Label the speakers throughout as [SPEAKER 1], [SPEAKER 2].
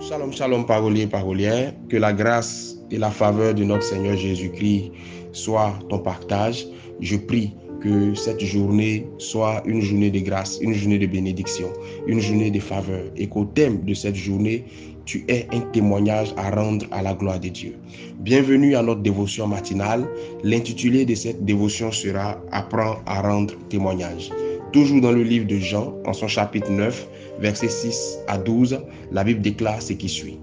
[SPEAKER 1] Shalom, shalom, paroliers, parolières. Que la grâce et la faveur de notre Seigneur Jésus-Christ soient ton partage. Je prie que cette journée soit une journée de grâce, une journée de bénédiction, une journée de faveur. Et qu'au thème de cette journée, tu aies un témoignage à rendre à la gloire de Dieu. Bienvenue à notre dévotion matinale. L'intitulé de cette dévotion sera « Apprends à rendre témoignage ». Toujours dans le livre de Jean, en son chapitre 9, versets 6 à 12, la Bible déclare ce qui suit.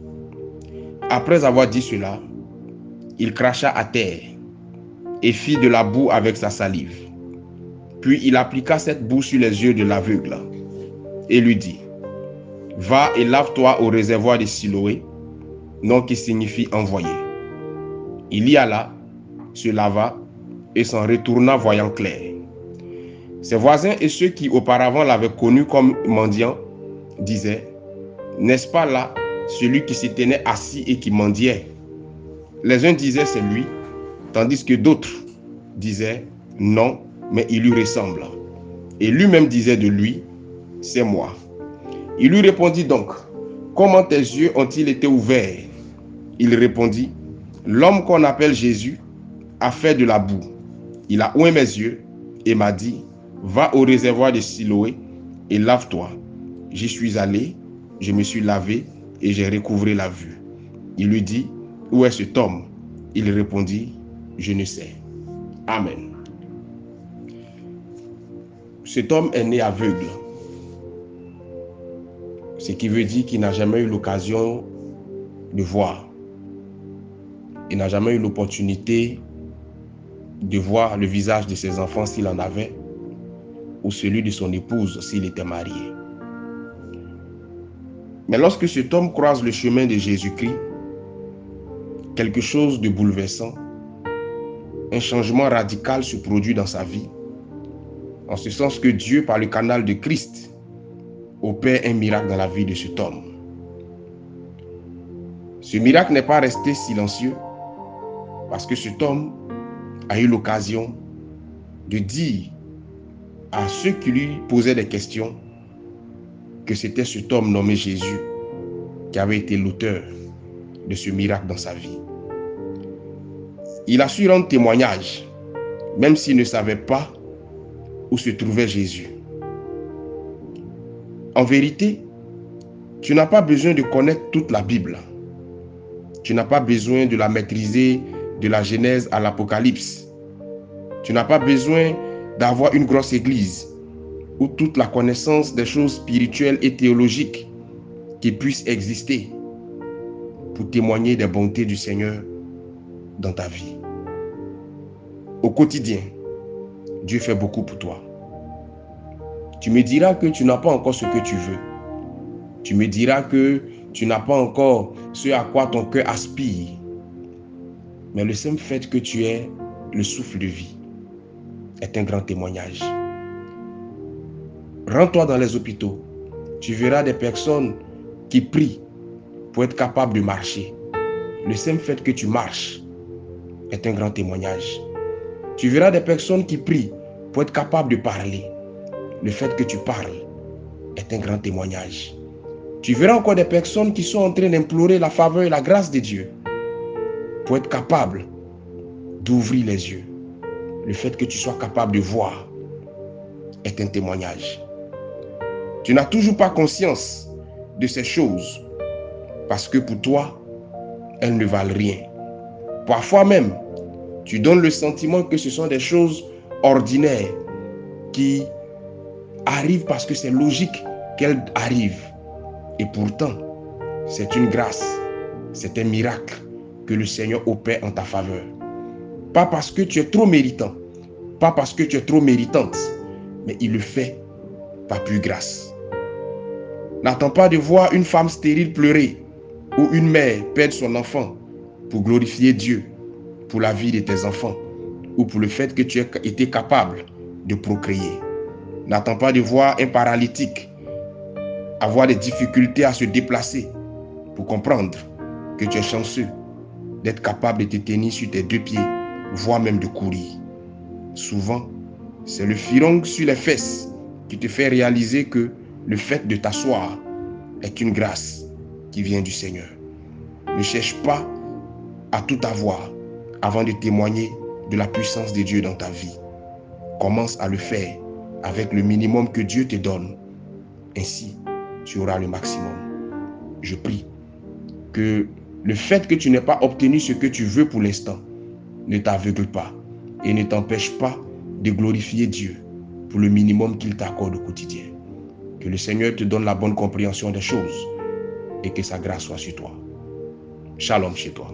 [SPEAKER 1] Après avoir dit cela, il cracha à terre et fit de la boue avec sa salive. Puis il appliqua cette boue sur les yeux de l'aveugle et lui dit, « Va et lave-toi au réservoir de Siloé, nom qui signifie envoyé. » Il y alla, se lava et s'en retourna voyant clair. Ses voisins et ceux qui auparavant l'avaient connu comme mendiant disaient, « N'est-ce pas là celui qui s'y tenait assis et qui mendiait ?» Les uns disaient, « C'est lui », tandis que d'autres disaient, « Non, mais il lui ressemble. » Et lui-même disait de lui, « C'est moi. » Il lui répondit donc, « Comment tes yeux ont-ils été ouverts ?» Il répondit, « L'homme qu'on appelle Jésus a fait de la boue. Il a oué mes yeux et m'a dit, « Va au réservoir de Siloé et lave-toi. » J'y suis allé, je me suis lavé et j'ai recouvré la vue. Il lui dit, « Où est cet homme ?» Il répondit, « Je ne sais. » Amen. Cet homme est né aveugle, ce qui veut dire qu'il n'a jamais eu l'occasion de voir. Il n'a jamais eu l'opportunité de voir le visage de ses enfants s'il en avait, ou celui de son épouse s'il était marié. Mais lorsque cet homme croise le chemin de Jésus-Christ, quelque chose de bouleversant, un changement radical se produit dans sa vie, en ce sens que Dieu, par le canal de Christ, opère un miracle dans la vie de cet homme. Ce miracle n'est pas resté silencieux, parce que cet homme a eu l'occasion de dire à ceux qui lui posaient des questions que c'était cet homme nommé Jésus qui avait été l'auteur de ce miracle dans sa vie. Il a su rendre témoignage, même s'il ne savait pas où se trouvait Jésus. En vérité, tu n'as pas besoin de connaître toute la Bible. Tu n'as pas besoin de la maîtriser de la Genèse à l'Apocalypse. Tu n'as pas besoin d'avoir une grosse église ou toute la connaissance des choses spirituelles et théologiques qui puissent exister pour témoigner des bontés du Seigneur dans ta vie. Au quotidien, Dieu fait beaucoup pour toi. Tu me diras que tu n'as pas encore ce que tu veux. Tu me diras que tu n'as pas encore ce à quoi ton cœur aspire. Mais le simple fait que tu aies le souffle de vie est un grand témoignage. Rends-toi dans les hôpitaux. Tu verras des personnes qui prient pour être capables de marcher. Le simple fait que tu marches est un grand témoignage. Tu verras des personnes qui prient pour être capables de parler. Le fait que tu parles est un grand témoignage. Tu verras encore des personnes qui sont en train d'implorer la faveur et la grâce de Dieu pour être capables d'ouvrir les yeux. Le fait que tu sois capable de voir est un témoignage. Tu n'as toujours pas conscience de ces choses parce que pour toi, elles ne valent rien. Parfois même, tu donnes le sentiment que ce sont des choses ordinaires qui arrivent parce que c'est logique qu'elles arrivent. Et pourtant, c'est une grâce, c'est un miracle que le Seigneur opère en ta faveur. Pas parce que tu es trop méritant, pas parce que tu es trop méritante, mais il le fait par pure grâce. N'attends pas de voir une femme stérile pleurer ou une mère perdre son enfant pour glorifier Dieu, pour la vie de tes enfants ou pour le fait que tu aies été capable de procréer. N'attends pas de voir un paralytique avoir des difficultés à se déplacer pour comprendre que tu es chanceux d'être capable de te tenir sur tes deux pieds, voire même de courir. Souvent, c'est le filon sur les fesses qui te fait réaliser que le fait de t'asseoir est une grâce qui vient du Seigneur. Ne cherche pas à tout avoir avant de témoigner de la puissance de Dieu dans ta vie. Commence à le faire avec le minimum que Dieu te donne. Ainsi, tu auras le maximum. Je prie que le fait que tu n'aies pas obtenu ce que tu veux pour l'instant ne t'aveugle pas et ne t'empêche pas de glorifier Dieu pour le minimum qu'il t'accorde au quotidien. Que le Seigneur te donne la bonne compréhension des choses et que sa grâce soit sur toi. Shalom chez toi.